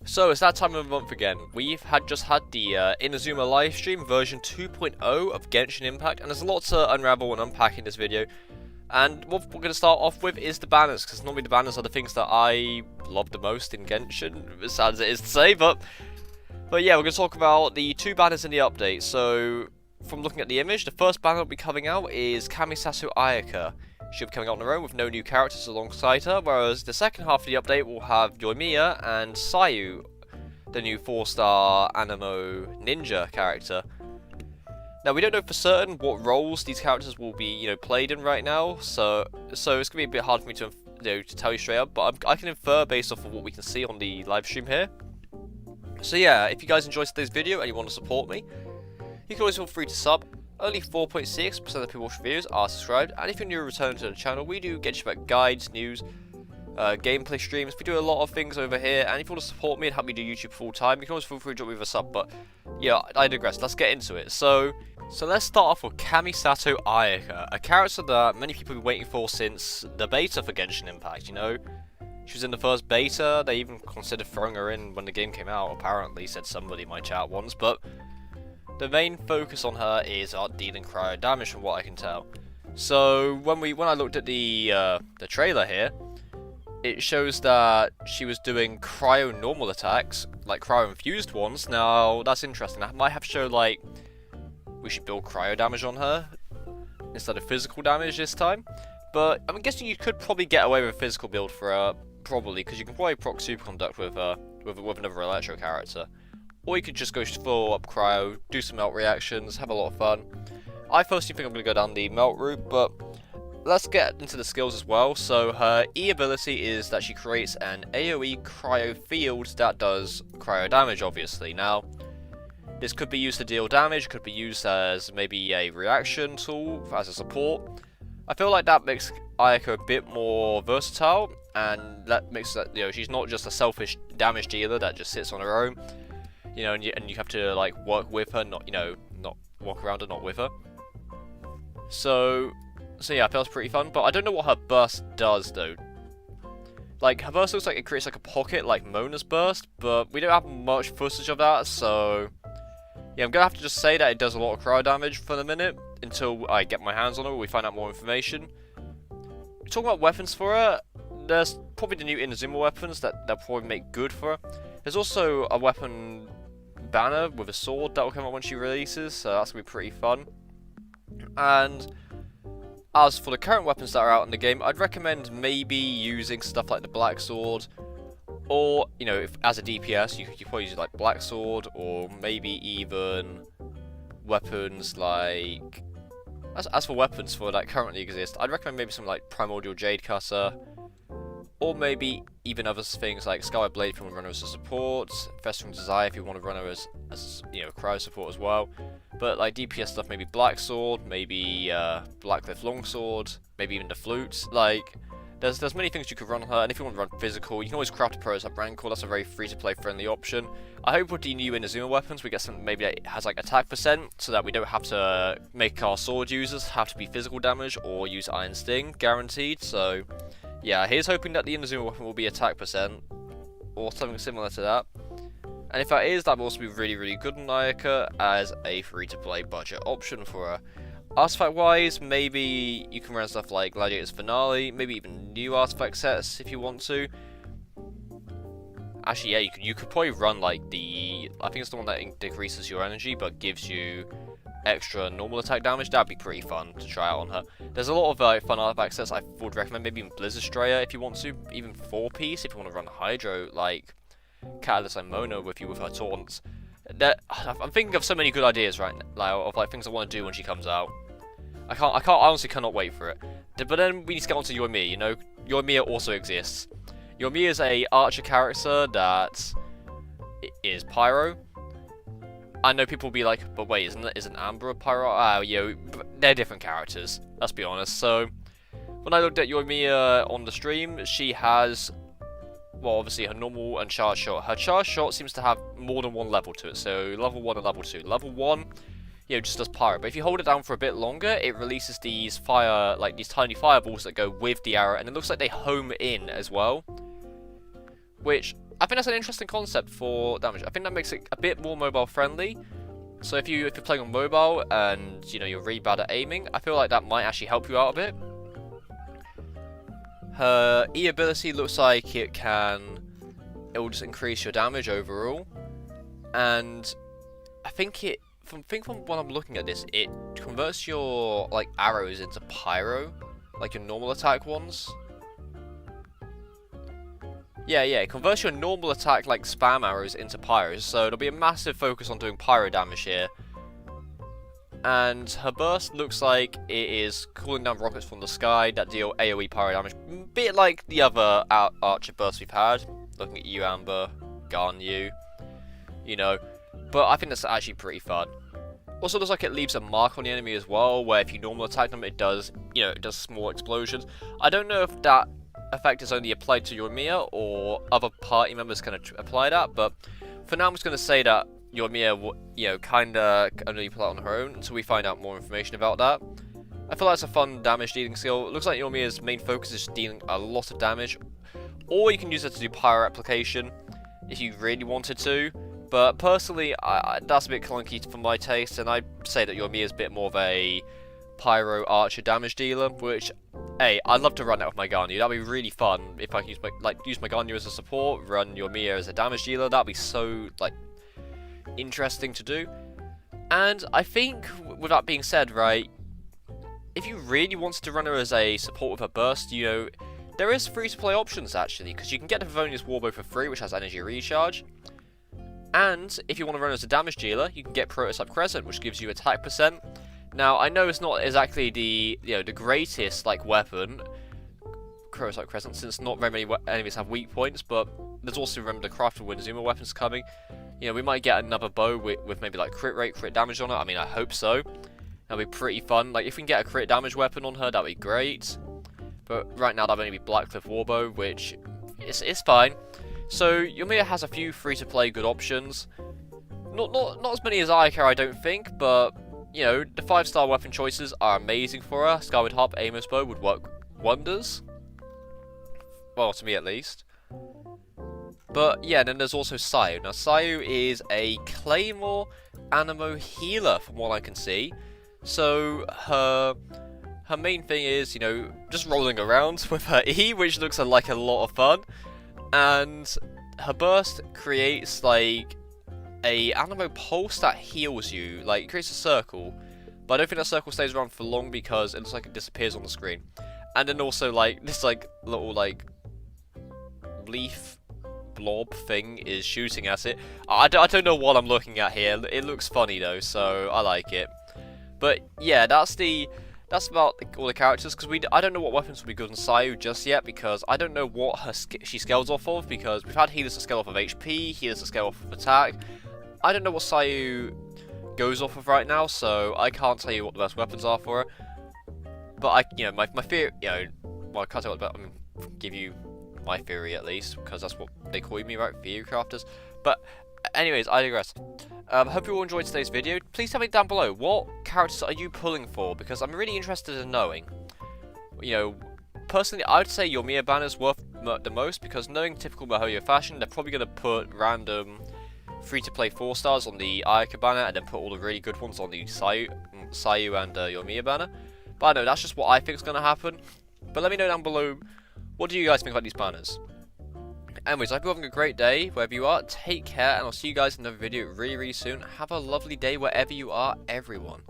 So it's that time of the month again. We've just had the Inazuma livestream version 2.0 of Genshin Impact, and there's a lot to unravel and unpack in this video. And what we're going to start off with is the banners, because normally the banners are the things that I love the most in Genshin, as sad as it is to say, but yeah, we're going to talk about the two banners in the update. So, from looking at the image, the first banner that will be coming out is Kamisato Ayaka. She'll be coming out on her own with no new characters alongside her, whereas the second half of the update will have Yoimiya and Sayu, the new 4-star Animo ninja character. Now, we don't know for certain what roles these characters will be, played in right now, so it's going to be a bit hard for me to, to tell you straight up, but I can infer based off of what we can see on the live stream here. So yeah, if you guys enjoyed today's video and you want to support me, you can always feel free to sub. Only 4.6% of the people watching videos are subscribed, and if you're new returning to the channel, we do Genshin Impact guides, news, gameplay streams. We do a lot of things over here, and if you want to support me and help me do YouTube full time, you can always feel free to drop me a sub. But yeah, I digress. Let's get into it. So let's start off with Kamisato Ayaka, a character that many people have been waiting for since the beta for Genshin Impact. She was in the first beta. They even considered throwing her in when the game came out. Apparently, said somebody in my chat once, but the main focus on her is dealing cryo damage, from what I can tell. So when I looked at the trailer here, it shows that she was doing cryo normal attacks, like cryo infused ones. Now that's interesting. That might have shown like we should build cryo damage on her instead of physical damage this time. But I'm guessing you could probably get away with a physical build for her, probably, because you can probably proc superconduct with another electro character. Or you could just go full up cryo, do some melt reactions, have a lot of fun. I personally think I'm going to go down the melt route, but let's get into the skills as well. So her E ability is that she creates an AoE cryo field that does cryo damage, obviously. Now, this could be used to deal damage, could be used as maybe a reaction tool, as a support. I feel like that makes Ayaka a bit more versatile, and that makes that, she's not just a selfish damage dealer that just sits on her own. And you have to like work with her, not walk around her, not with her. So yeah, I feel it's pretty fun, but I don't know what her burst does though. Like, her burst looks like it creates like a pocket like Mona's burst, but we don't have much footage of that, so yeah, I'm gonna have to just say that it does a lot of cryo damage for the minute until I get my hands on her or we find out more information. Talking about weapons for her, there's probably the new Inazuma weapons that they'll probably make good for her. There's also a weapon banner with a sword that will come out when she releases, so that's going to be pretty fun. And as for the current weapons that are out in the game, I'd recommend maybe using stuff like the Black Sword, or, if as a DPS, you could probably use like Black Sword, or maybe even weapons like... As for weapons that currently exist, I'd recommend maybe something like Primordial Jade Cutter, or maybe even other things like Skyward Blade if you want to run her as a support, Festering Desire if you want to run her as cryo support as well. But like DPS stuff, maybe Black Sword, maybe Blackcliff Longsword, maybe even the Flute. Like, there's many things you could run on her, and if you want to run physical, you can always craft a Prototype Rancor. That's a very free-to-play friendly option. I hope with the new Inazuma weapons we get something maybe that has like attack percent, so that we don't have to make our sword users have to be physical damage or use Iron Sting, guaranteed. So yeah, here's hoping that the Inazuma weapon will be attack percent, or something similar to that. And if that is, that will also be really, really good on Ayaka as a free-to-play budget option for her. Artifact-wise, maybe you can run stuff like Gladiator's Finale, maybe even new artifact sets if you want to. Actually, yeah, you could probably run like I think it's the one that decreases your energy but gives you extra normal attack damage. That'd be pretty fun to try out on her. There's a lot of fun artifact sets I would recommend, maybe even Blizzard Strayer if you want to, even 4-piece if you want to run Hydro, like Catalyst and Mona with her taunts. I'm thinking of so many good ideas right now, of like things I want to do when she comes out. I honestly cannot wait for it. But then we need to get on to Yoimiya, Yoimiya also exists. Yoimiya is a archer character that is Pyro. I know people will be like, but wait, isn't Amber a Pyro? They're different characters, let's be honest. So, when I looked at Yoimiya on the stream, she has, well, obviously her normal and charge shot. Her charge shot seems to have more than one level to it, so level 1 and level 2. Level 1, just does pyro, but if you hold it down for a bit longer, it releases these these tiny fireballs that go with the arrow, and it looks like they home in as well. Which, I think that's an interesting concept for damage. I think that makes it a bit more mobile friendly. So if you're playing on mobile and you know you're really bad at aiming, I feel like that might actually help you out a bit. Her E ability looks like it will just increase your damage overall, and I think from when I'm looking at this, it converts your like arrows into pyro, like your normal attack ones. Yeah, it converts your normal attack like spam arrows into pyros, so there'll be a massive focus on doing pyro damage here. And her burst looks like it is cooling down rockets from the sky that deal AoE pyro damage, a bit like the other archer bursts we've had, looking at you, Amber, Ganyu, you know, but I think that's actually pretty fun. Also looks like it leaves a mark on the enemy as well, where if you normal attack them, it does small explosions. I don't know if that effect is only applied to Yoimiya or other party members can apply that, but for now I'm just going to say that Yoimiya, kinda only apply it on her own until we find out more information about that. I feel like it's a fun damage dealing skill. It looks like Yoimiya's main focus is dealing a lot of damage, or you can use it to do pyro application if you really wanted to. But personally, that's a bit clunky for my taste, and I'd say that Yoimiya is a bit more of a pyro archer damage dealer, which, hey, I'd love to run that with my Ganyu. That'd be really fun if I could use my Ganyu as a support, run Yoimiya as a damage dealer. That'd be so interesting to do. And I think, with that being said, right, if you really wanted to run her as a support with her burst, you know, there is free-to-play options actually, because you can get the Favonius Warbow for free, which has energy recharge. And if you want to run as a damage dealer, you can get Prototype Crescent, which gives you attack percent. Now, I know it's not exactly the greatest weapon, Prototype Crescent, since not very many enemies have weak points, but there's also, remember, the crafted Inazuma weapons coming. You know, we might get another bow with maybe crit rate, crit damage on it. I mean, I hope so. That'd be pretty fun. Like, if we can get a crit damage weapon on her, that'd be great. But right now, that'd only be Blackcliff Warbow, which is fine. So Yoimiya has a few free-to-play good options. Not as many as Ayaka, I don't think, but you know, the 5-star weapon choices are amazing for her. Skyward Harp, Amos Bow would work wonders. Well, to me at least. But yeah, then there's also Sayu. Now Sayu is a Claymore Anemo healer from what I can see. So her main thing is, you know, just rolling around with her E, which looks like a lot of fun. And her burst creates like a Anemo pulse that heals you. Like, it creates a circle, but I don't think that circle stays around for long because it looks like it disappears on the screen. And then also this little leaf blob thing is shooting at it. I don't know what I'm looking at here. It looks funny though, so I like it. But yeah, that's about all the characters, because I don't know what weapons will be good on Sayu just yet, because I don't know what she scales off of, because we've had healers to scale off of HP, healers to scale off of attack. I don't know what Sayu goes off of right now, so I can't tell you what the best weapons are for her. But my theory, well, I can't tell you what, I'm gonna give you my theory at least, because that's what they call me, right? Theory crafters. But anyways, I digress. Hope you all enjoyed today's video. Please tell me down below, what characters are you pulling for? Because I'm really interested in knowing. You know, personally, I would say Yoimiya banner's worth the most, because knowing typical Mihoyo fashion, they're probably going to put random free-to-play 4-stars on the Ayaka banner, and then put all the really good ones on the Sayu and Yoimiya banner. But I know, that's just what I think is going to happen. But let me know down below, what do you guys think about these banners? Anyways, I hope you're having a great day, wherever you are. Take care, and I'll see you guys in another video really, really soon. Have a lovely day wherever you are, everyone.